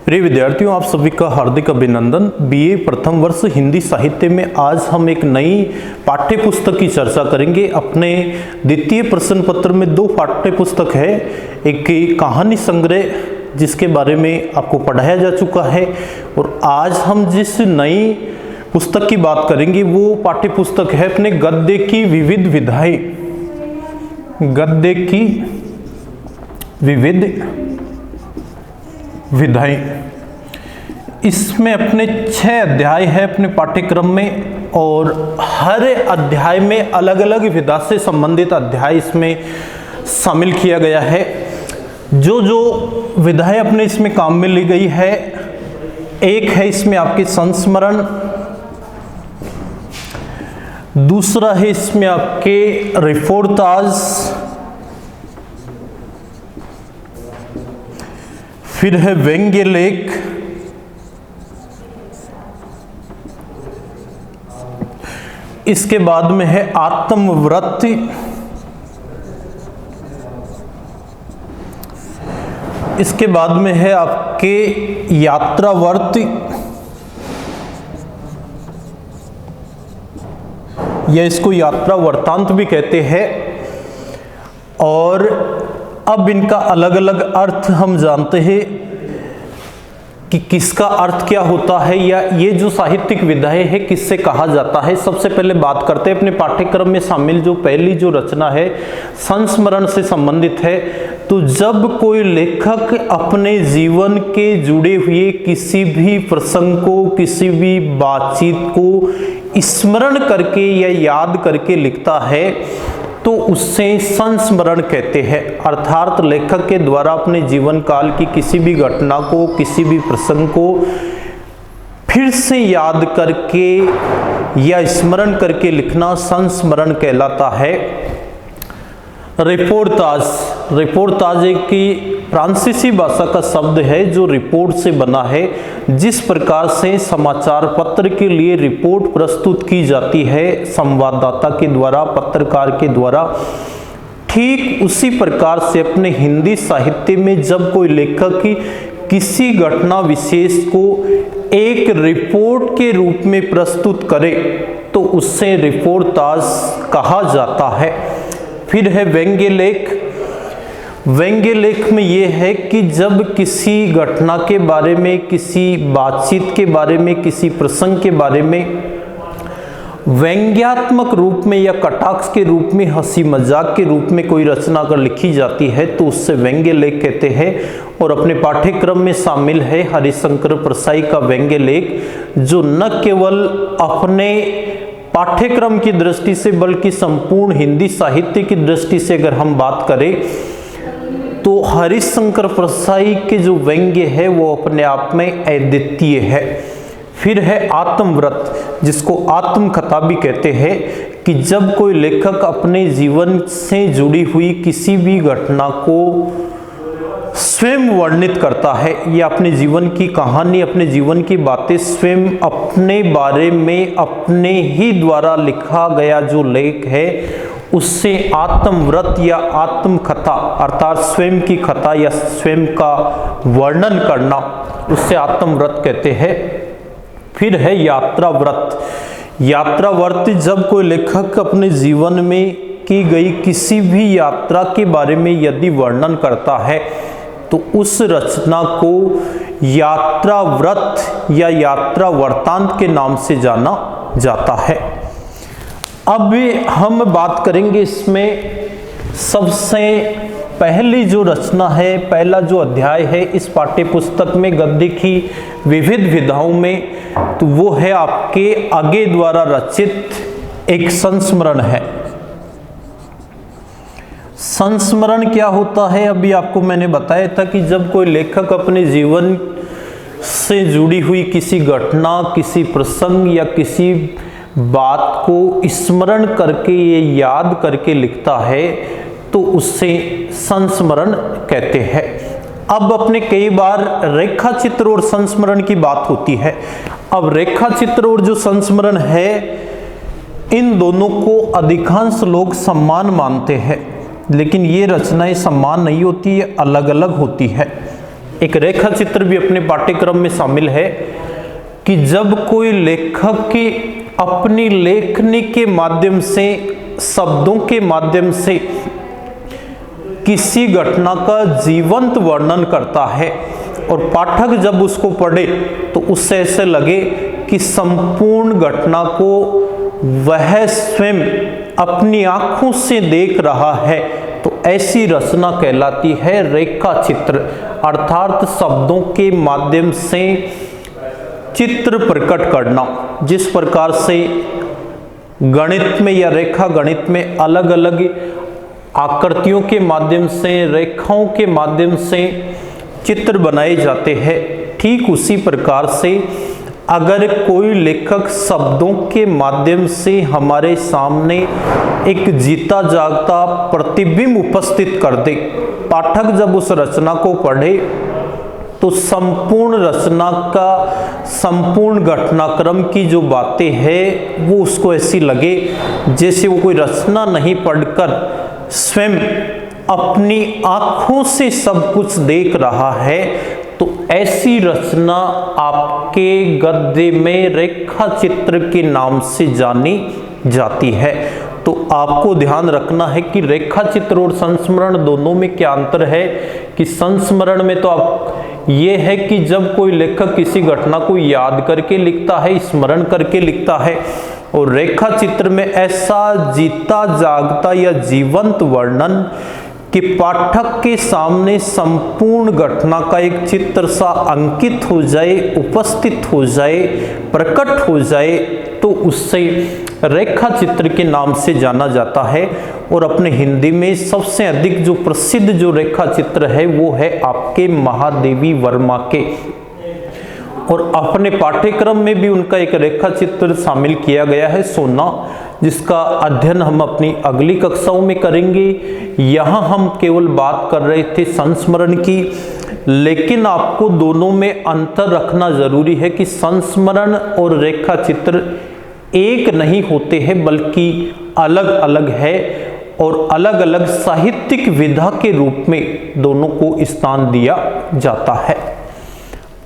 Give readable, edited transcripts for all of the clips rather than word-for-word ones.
प्रिय विद्यार्थियों, आप सभी का हार्दिक अभिनंदन। बीए प्रथम वर्ष हिंदी साहित्य में आज हम एक नई पाठ्य पुस्तक की चर्चा करेंगे। अपने द्वितीय प्रश्न पत्र में दो पाठ्य पुस्तक है, एक कहानी संग्रह जिसके बारे में आपको पढ़ाया जा चुका है, और आज हम जिस नई पुस्तक की बात करेंगे वो पाठ्य पुस्तक है अपने गद्य की विविध विधाएं। गद्य की विविध विधाएं, इसमें अपने 6 अध्याय है अपने पाठ्यक्रम में, और हर अध्याय में अलग अलग विधा से संबंधित अध्याय इसमें शामिल किया गया है। जो जो विधाएं अपने इसमें काम में ली गई है, एक है इसमें आपके संस्मरण, दूसरा है इसमें आपके रिपोर्टाज, फिर है व्यंग्य लेख, इसके बाद में है आत्मवृत्ति, इसके बाद में है आपके यात्रावर्ती, या इसको यात्रा वृत्तांत भी कहते हैं। और अब इनका अलग अलग अर्थ हम जानते हैं कि किसका अर्थ क्या होता है, या ये जो साहित्यिक विधाएं है किससे कहा जाता है। सबसे पहले बात करते हैं अपने पाठ्यक्रम में शामिल जो पहली जो रचना है संस्मरण से संबंधित है। तो जब कोई लेखक अपने जीवन के जुड़े हुए किसी भी प्रसंग को, किसी भी बातचीत को स्मरण करके या याद करके लिखता है तो उससे संस्मरण कहते हैं। अर्थात लेखक के द्वारा अपने जीवन काल की किसी भी घटना को, किसी भी प्रसंग को फिर से याद करके या स्मरण करके लिखना संस्मरण कहलाता है। रिपोर्टाज एक फ्रांसीसी भाषा का शब्द है जो रिपोर्ट से बना है। जिस प्रकार से समाचार पत्र के लिए रिपोर्ट प्रस्तुत की जाती है संवाददाता के द्वारा, पत्रकार के द्वारा, ठीक उसी प्रकार से अपने हिंदी साहित्य में जब कोई लेखक किसी घटना विशेष को एक रिपोर्ट के रूप में प्रस्तुत करे तो उससे रिपोर्टाज कहा जाता है। फिर है व्यंग्य लेख। व्यंग्य लेख में यह है कि जब किसी घटना के बारे में, किसी बातचीत के बारे में, किसी प्रसंग के बारे में व्यंग्यात्मक रूप में या कटाक्ष के रूप में, हंसी मजाक के रूप में कोई रचना अगर लिखी जाती है तो उससे व्यंग्य लेख कहते हैं। और अपने पाठ्यक्रम में शामिल है हरिशंकर परसाई का व्यंग्य लेख, जो न केवल अपने पाठ्यक्रम की दृष्टि से बल्कि संपूर्ण हिंदी साहित्य की दृष्टि से अगर हम बात करें तो हरिशंकर परसाई के जो व्यंग्य है वो अपने आप में अद्वितीय है। फिर है आत्मवृत्त, जिसको आत्मकथा भी कहते हैं, कि जब कोई लेखक अपने जीवन से जुड़ी हुई किसी भी घटना को स्वयं वर्णित करता है या अपने जीवन की कहानी, अपने जीवन की बातें स्वयं अपने बारे में अपने ही द्वारा लिखा गया जो लेख है उससे आत्मवृत्त या आत्मकथा अर्थात स्वयं की कथा या स्वयं का वर्णन करना, उससे आत्मवृत्त कहते हैं। फिर है यात्रावृत्त। यात्रावृत्त जब कोई लेखक अपने जीवन में की गई किसी भी यात्रा के बारे में यदि वर्णन करता है तो उस रचना को यात्रावृत्त या यात्रा वृत्तांत के नाम से जाना जाता है। अब हम बात करेंगे इसमें सबसे पहली जो रचना है, पहला जो अध्याय है इस पाठ्य पुस्तक में गद्य की विविध विधाओं में, तो वो है आपके आगे द्वारा रचित एक संस्मरण है। संस्मरण क्या होता है, अभी आपको मैंने बताया था कि जब कोई लेखक अपने जीवन से जुड़ी हुई किसी घटना, किसी प्रसंग या किसी बात को स्मरण करके ये याद करके लिखता है तो उससे संस्मरण कहते हैं। अब अपने कई बार रेखा चित्र और संस्मरण की बात होती है। अब रेखा चित्र और जो संस्मरण है इन दोनों को अधिकांश लोग समान मानते हैं, लेकिन ये रचनाएं समान नहीं होती है, अलग अलग होती है। एक रेखा चित्र भी अपने पाठ्यक्रम में शामिल है कि जब कोई लेखक की अपनी लेखनी के माध्यम से, शब्दों के माध्यम से किसी घटना का जीवंत वर्णन करता है और पाठक जब उसको पढ़े तो उससे ऐसे लगे कि संपूर्ण घटना को वह स्वयं अपनी आंखों से देख रहा है, तो ऐसी रचना कहलाती है रेखा चित्र, अर्थात शब्दों के माध्यम से चित्र प्रकट करना। जिस प्रकार से गणित में या रेखा गणित में अलग अलग आकृतियों के माध्यम से, रेखाओं के माध्यम से चित्र बनाए जाते हैं, ठीक उसी प्रकार से अगर कोई लेखक शब्दों के माध्यम से हमारे सामने एक जीता जागता प्रतिबिंब उपस्थित कर दे, पाठक जब उस रचना को पढ़े तो संपूर्ण रचना का, संपूर्ण घटनाक्रम की जो बातें हैं वो उसको ऐसी लगे जैसे वो कोई रचना नहीं पढ़कर स्वयं अपनी आंखों से सब कुछ देख रहा है। तो ऐसी रचना आपके गद्य में रेखा चित्र के नाम से जानी जाती है। तो आपको ध्यान रखना है कि रेखा चित्र और संस्मरण दोनों में क्या अंतर है कि संस्मरण में तो आप ये है कि जब कोई लेखक किसी घटना को याद करके लिखता है, स्मरण करके लिखता है, और रेखा चित्र में ऐसा जीता जागता या जीवंत वर्णन कि पाठक के सामने संपूर्ण घटना का एक चित्र सा अंकित हो जाए, उपस्थित हो जाए, प्रकट हो जाए, तो उससे रेखा चित्र के नाम से जाना जाता है। और अपने हिंदी में सबसे अधिक जो प्रसिद्ध जो रेखा चित्र है वो है आपके महादेवी वर्मा के, और अपने पाठ्यक्रम में भी उनका एक रेखा चित्र शामिल किया गया है, सोना, जिसका अध्ययन हम अपनी अगली कक्षाओं में करेंगे। यहाँ हम केवल बात कर रहे थे संस्मरण की, लेकिन आपको दोनों में अंतर रखना जरूरी है कि संस्मरण और रेखा चित्र एक नहीं होते हैं बल्कि अलग अलग है, और अलग अलग साहित्यिक विधा के रूप में दोनों को स्थान दिया जाता है।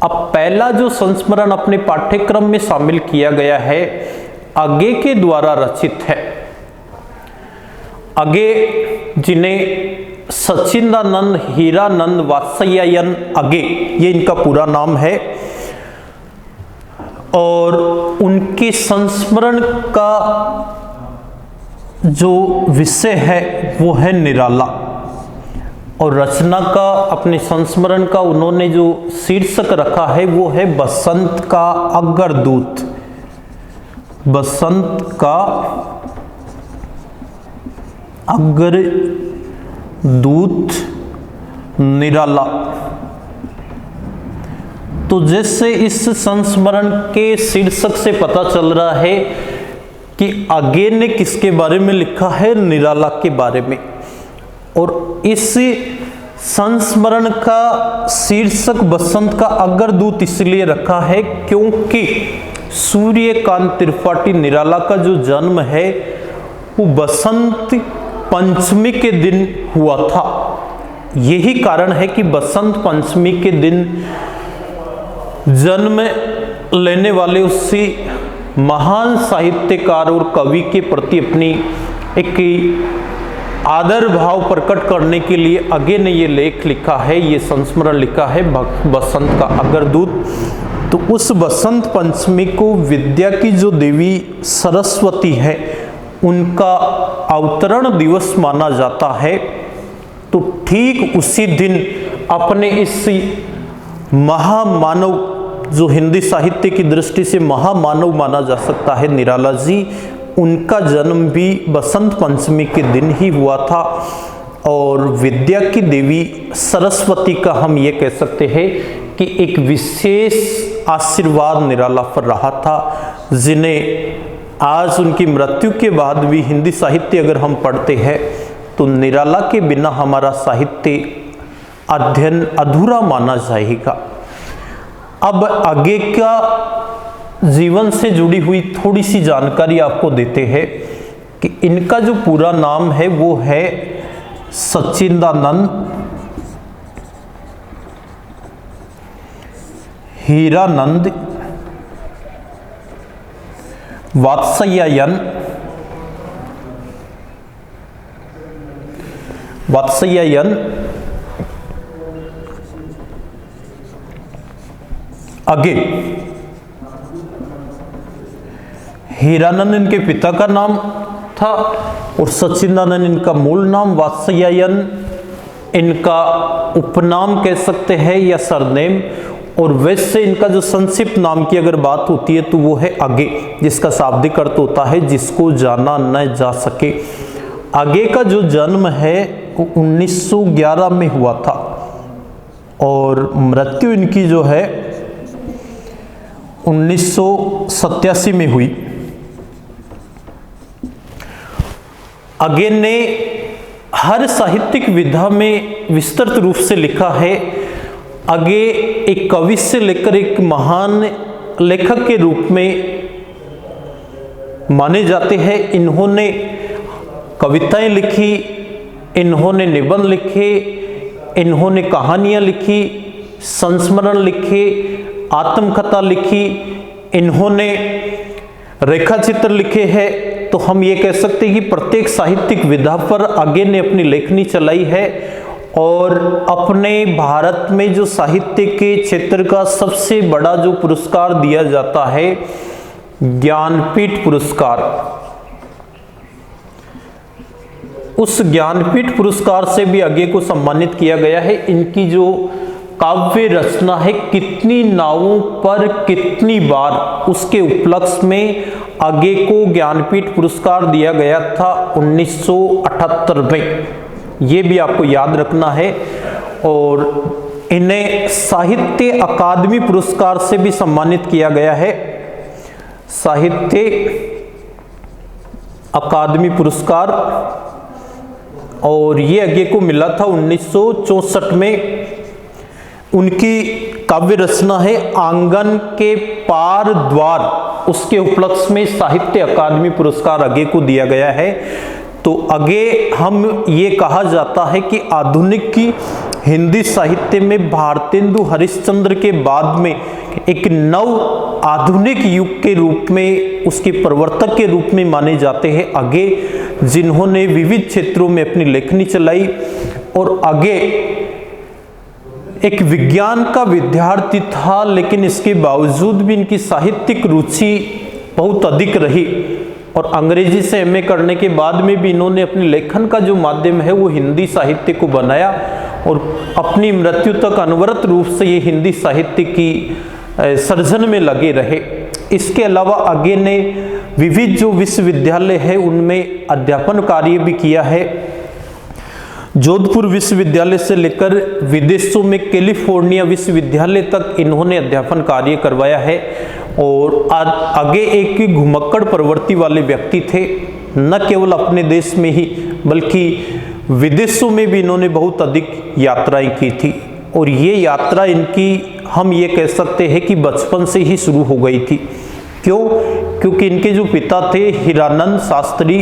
अब पहला जो संस्मरण अपने पाठ्यक्रम में शामिल किया गया है अगे के द्वारा रचित है। अगे, जिन्हें सच्चिदानंद हीरानंद वात्स्यायन अगे, ये इनका पूरा नाम है, और उनके संस्मरण का जो विषय है वो है निराला, और रचना का, अपने संस्मरण का उन्होंने जो शीर्षक रखा है वो है बसंत का अग्रदूत, बसंत का अग्रदूत निराला। तो जैसे इस संस्मरण के शीर्षक से पता चल रहा है कि अगे ने किसके बारे में लिखा है, निराला के बारे में, और इस संस्मरण का शीर्षक बसंत का अग्रदूत इसलिए रखा है क्योंकि सूर्यकांत त्रिपाठी निराला का जो जन्म है वो बसंत पंचमी के दिन हुआ था। यही कारण है कि बसंत पंचमी के दिन जन्म लेने वाले उसी महान साहित्यकार और कवि के प्रति अपनी एक आदर भाव प्रकट करने के लिए अगे ने ये लेख लिखा है, ये संस्मरण लिखा है बसंत का अग्रदूत। तो उस बसंत पंचमी को विद्या की जो देवी सरस्वती है उनका अवतरण दिवस माना जाता है। तो ठीक उसी दिन अपने इस महामानव, जो हिंदी साहित्य की दृष्टि से महामानव माना जा सकता है, निराला जी, उनका जन्म भी बसंत पंचमी के दिन ही हुआ था। और विद्या की देवी सरस्वती का हम ये कह सकते हैं कि एक विशेष आशीर्वाद निराला पर रहा था, जिन्हें आज उनकी मृत्यु के बाद भी हिंदी साहित्य अगर हम पढ़ते हैं तो निराला के बिना हमारा साहित्य अध्ययन अधूरा माना जाएगा। अब आगे का जीवन से जुड़ी हुई थोड़ी सी जानकारी आपको देते हैं कि इनका जो पूरा नाम है वो है सच्चिदानंद हीरानंद वात्स्यायन अगे। हीरानंद इनके पिता का नाम था और सच्चिदानंद इनका मूल नाम, वात्स्यायन इनका उपनाम कह सकते हैं या सरनेम। और वैसे इनका जो संक्षिप्त नाम की अगर बात होती है तो वो है अगे, जिसका शाब्दिक अर्थ होता है जिसको जाना न जा सके। अगे का जो जन्म है वो 1911 में हुआ था और मृत्यु इनकी जो है 1987 में हुई। अगे ने हर साहित्यिक विधा में विस्तृत रूप से लिखा है। अगे एक कवि से लेकर एक महान लेखक के रूप में माने जाते हैं। इन्होंने कविताएं लिखी, इन्होंने निबंध लिखे, इन्होंने कहानियां लिखी, संस्मरण लिखे, आत्मकथा लिखी, इन्होंने रेखाचित्र लिखे हैं। तो हम ये कह सकते हैं कि प्रत्येक साहित्यिक विधा पर अगे ने अपनी लेखनी चलाई है। और अपने भारत में जो साहित्य के क्षेत्र का सबसे बड़ा जो पुरस्कार दिया जाता है, ज्ञानपीठ पुरस्कार, उस ज्ञानपीठ पुरस्कार से भी अगे को सम्मानित किया गया है। इनकी जो काव्य रचना है, कितनी नावों पर कितनी बार, उसके उपलक्ष्य में अगे को ज्ञानपीठ पुरस्कार दिया गया था 1978 में। ये भी आपको याद रखना है। और इन्हें साहित्य अकादमी पुरस्कार से भी सम्मानित किया गया है, साहित्य अकादमी पुरस्कार। और ये अगे को मिला था 1964 में। उनकी काव्य रचना है आंगन के पार द्वार, उसके उपलक्ष्य में साहित्य अकादमी पुरस्कार अगे को दिया गया है। तो अगे हम ये कहा जाता है कि आधुनिक की हिंदी साहित्य में भारतेंदु हरिश्चंद्र के बाद में एक नव आधुनिक युग के रूप में, उसके प्रवर्तक के रूप में माने जाते हैं अगे, जिन्होंने विविध क्षेत्रों में अपनी लेखनी चलाई। और अगे एक विज्ञान का विद्यार्थी था, लेकिन इसके बावजूद भी इनकी साहित्यिक रुचि बहुत अधिक रही। और अंग्रेजी से एमए करने के बाद में भी इन्होंने अपने लेखन का जो माध्यम है वो हिंदी साहित्य को बनाया और अपनी मृत्यु तक अनवरत रूप से ये हिंदी साहित्य की सर्जन में लगे रहे। इसके अलावा अगे ने विविध जो विश्वविद्यालय है उनमें अध्यापन कार्य भी किया है। जोधपुर विश्वविद्यालय से लेकर विदेशों में कैलिफोर्निया विश्वविद्यालय तक इन्होंने अध्यापन कार्य करवाया है। और अगे एक घुमक्कड़ प्रवृत्ति वाले व्यक्ति थे, न केवल अपने देश में ही बल्कि विदेशों में भी इन्होंने बहुत अधिक यात्राएं की थी। और ये यात्रा इनकी हम ये कह सकते हैं कि बचपन से ही शुरू हो गई थी। क्यों? क्योंकि इनके जो पिता थे हीरानंद शास्त्री,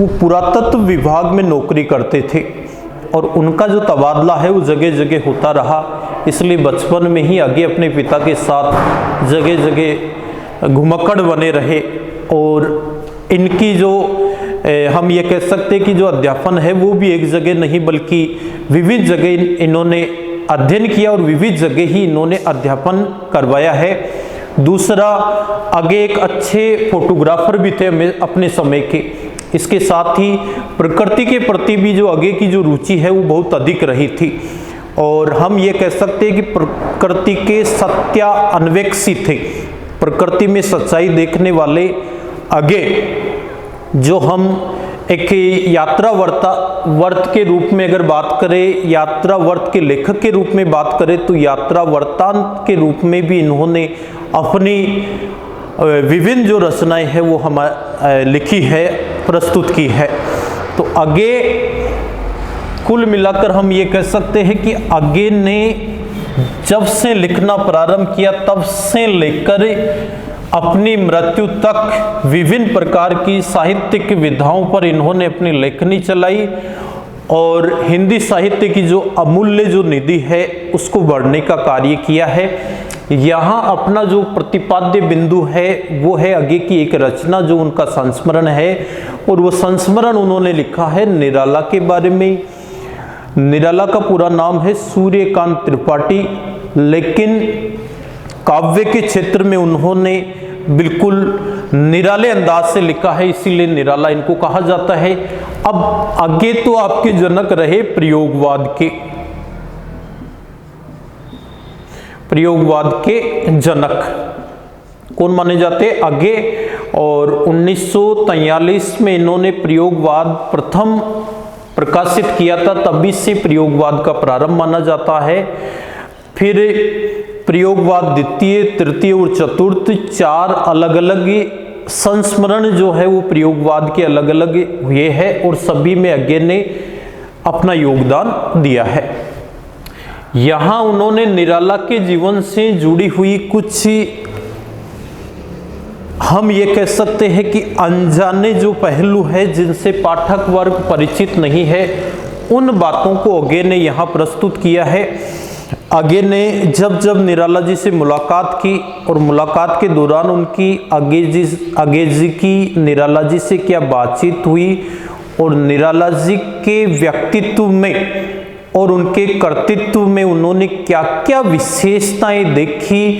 वो पुरातत्व विभाग में नौकरी करते थे और उनका जो तबादला है वो जगह जगह होता रहा। इसलिए बचपन में ही अगे अपने पिता के साथ जगह जगह घुमक्कड़ बने रहे। और इनकी जो हम ये कह सकते हैं कि जो अध्यापन है वो भी एक जगह नहीं बल्कि विविध जगह इन्होंने अध्ययन किया और विविध जगह ही इन्होंने अध्यापन करवाया है। दूसरा, अगे एक अच्छे फोटोग्राफर भी थे अपने समय के। इसके साथ ही प्रकृति के प्रति भी जो अगे की जो रुचि है वो बहुत अधिक रही थी। और हम ये कह सकते हैं कि प्रकृति के सत्यान्वेषी थे, प्रकृति में सच्चाई देखने वाले अगे, जो हम एक यात्रा वर्त के रूप में अगर बात करें, यात्रा वर्त के लेखक के रूप में बात करें तो यात्रा वृत्तांत के रूप में भी इन्होंने अपनी विभिन्न जो रचनाएं हैं वो हम लिखी है, प्रस्तुत की है। तो अगे कुल मिलाकर हम ये कह सकते हैं कि अगे ने जब से लिखना प्रारंभ किया तब से लेकर अपनी मृत्यु तक विभिन्न प्रकार की साहित्यिक विधाओं पर इन्होंने अपनी लेखनी चलाई और हिंदी साहित्य की जो अमूल्य जो निधि है उसको बढ़ने का कार्य किया है। यहाँ अपना जो प्रतिपाद्य बिंदु है वो है आगे की एक रचना जो उनका संस्मरण है, और वो संस्मरण उन्होंने लिखा है निराला के बारे में। निराला का पूरा नाम है सूर्यकांत त्रिपाठी, लेकिन काव्य के क्षेत्र में उन्होंने बिल्कुल निराले अंदाज से लिखा है, इसीलिए निराला इनको कहा जाता है। अब आगे तो आपके जनक रहे प्रयोगवाद के जनक कौन माने जाते आगे। और 1943 में इन्होंने प्रयोगवाद प्रथम प्रकाशित किया था, तभी से प्रयोगवाद का प्रारंभ माना जाता है। फिर प्रयोगवाद द्वितीय, तृतीय और चतुर्थ 4 अलग अलग संस्मरण जो है वो प्रयोगवाद के अलग अलग हुए हैं, और सभी में आगे ने अपना योगदान दिया है। यहाँ उन्होंने निराला के जीवन से जुड़ी हुई कुछ, हम ये कह सकते हैं कि अनजाने जो पहलू है जिनसे पाठक वर्ग परिचित नहीं है, उन बातों को आगे ने यहाँ प्रस्तुत किया है। आगे ने जब जब निराला जी से मुलाकात की और मुलाकात के दौरान उनकी आगे जी की निराला जी से क्या बातचीत हुई, और निराला जी के व्यक्तित्व में और उनके कर्तृत्व में उन्होंने क्या क्या विशेषताएं देखी,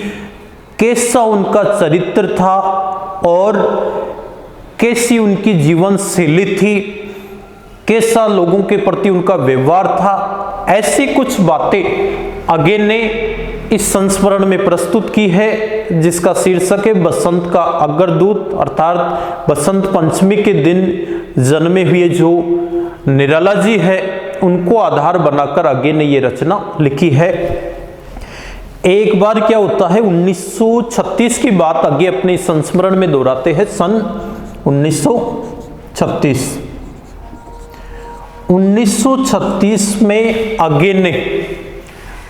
कैसा उनका चरित्र था और कैसी उनकी जीवन शैली थी, कैसा लोगों के प्रति उनका व्यवहार था, ऐसी कुछ बातें आगे ने इस संस्मरण में प्रस्तुत की है, जिसका शीर्षक है बसंत का अग्रदूत, अर्थात बसंत पंचमी के दिन जन्मे हुए जो निराला जी है उनको आधार बनाकर आगे ने ये रचना लिखी है। एक बार क्या होता है, 1936 की बात आगे अपने संस्मरण में दोहराते हैं। सन 1936 में आगे ने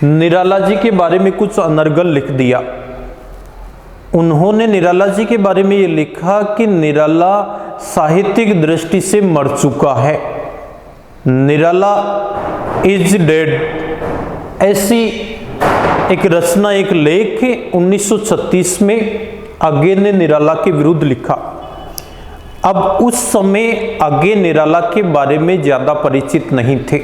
निराला जी के बारे में कुछ अनर्गल लिख दिया। उन्होंने निराला जी के बारे में ये लिखा कि निराला साहित्यिक दृष्टि से मर चुका है, निराला इज डेड, ऐसी एक रचना, एक लेख 1936 में आगे ने निराला के विरुद्ध लिखा। अब उस समय आगे निराला के बारे में ज्यादा परिचित नहीं थे,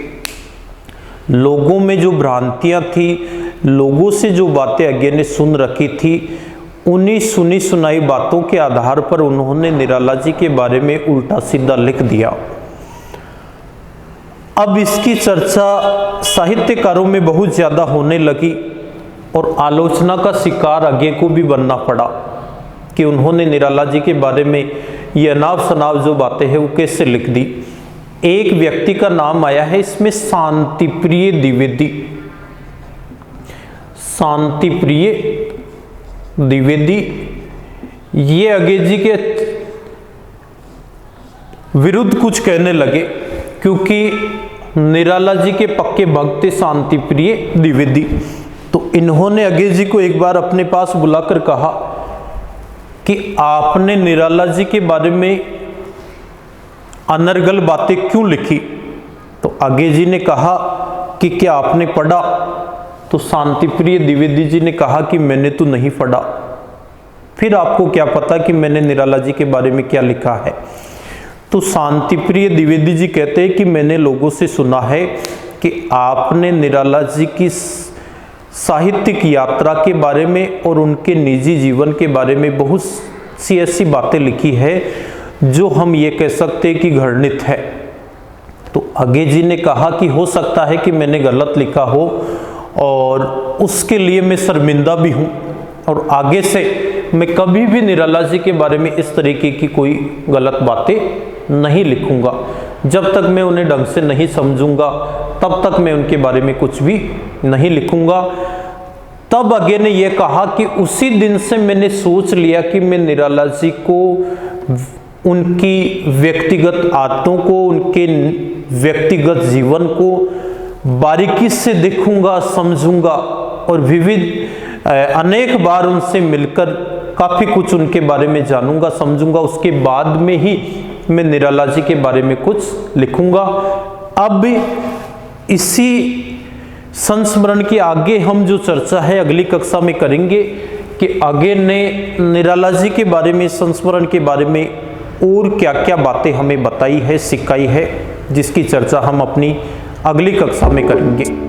लोगों में जो भ्रांतियां थी, लोगों से जो बातें आगे ने सुन रखी थी, उन्हीं सुनी सुनाई बातों के आधार पर उन्होंने निराला जी के बारे में उल्टा सीधा लिख दिया। अब इसकी चर्चा साहित्यकारों में बहुत ज्यादा होने लगी और आलोचना का शिकार आगे को भी बनना पड़ा कि उन्होंने निराला जी के बारे में ये अनाप शनाप जो बातें हैं वो कैसे लिख दी। एक व्यक्ति का नाम आया है इसमें, शांतिप्रिय द्विवेदी। शांतिप्रिय द्विवेदी ये आगे जी के विरुद्ध कुछ कहने लगे, क्योंकि निराला जी के पक्के भक्त थे शांतिप्रिय द्विवेदी। तो इन्होंने आगे जी को एक बार अपने पास बुलाकर कहा कि आपने निराला जी के बारे में अनर्गल बातें क्यों लिखी। तो आगे जी ने कहा कि क्या आपने पढ़ा। तो शांतिप्रिय द्विवेदी जी ने कहा कि मैंने तो नहीं पढ़ा, फिर आपको क्या पता कि मैंने निराला जी के बारे में क्या लिखा है। तो शांतिप्रिय द्विवेदी जी कहते हैं कि मैंने लोगों से सुना है कि आपने निराला जी की साहित्यिक यात्रा के बारे में और उनके निजी जीवन के बारे में बहुत सी ऐसी बातें लिखी है जो हम ये कह सकते हैं कि घृणित है। तो आगे जी ने कहा कि हो सकता है कि मैंने गलत लिखा हो और उसके लिए मैं शर्मिंदा भी हूँ, और आगे से मैं कभी भी निराला जी के बारे में इस तरीके की कोई गलत बातें नहीं लिखूंगा। जब तक मैं उन्हें ढंग से नहीं समझूंगा तब तक मैं उनके बारे में कुछ भी नहीं लिखूंगा। तब आगे ने यह कहा कि उसी दिन से मैंने सोच लिया कि मैं निराला जी को, उनकी व्यक्तिगत आदतों को, उनके व्यक्तिगत जीवन को बारीकी से देखूंगा, समझूंगा और विविध अनेक बार उनसे मिलकर काफी कुछ उनके बारे में जानूंगा, समझूंगा। उसके बाद में ही मैं निराला जी के बारे में कुछ लिखूंगा। अब इसी संस्मरण की आगे हम जो चर्चा है अगली कक्षा में करेंगे कि आगे ने निराला जी के बारे में, संस्मरण के बारे में और क्या क्या बातें हमें बताई है, सिखाई है, जिसकी चर्चा हम अपनी अगली कक्षा में करेंगे।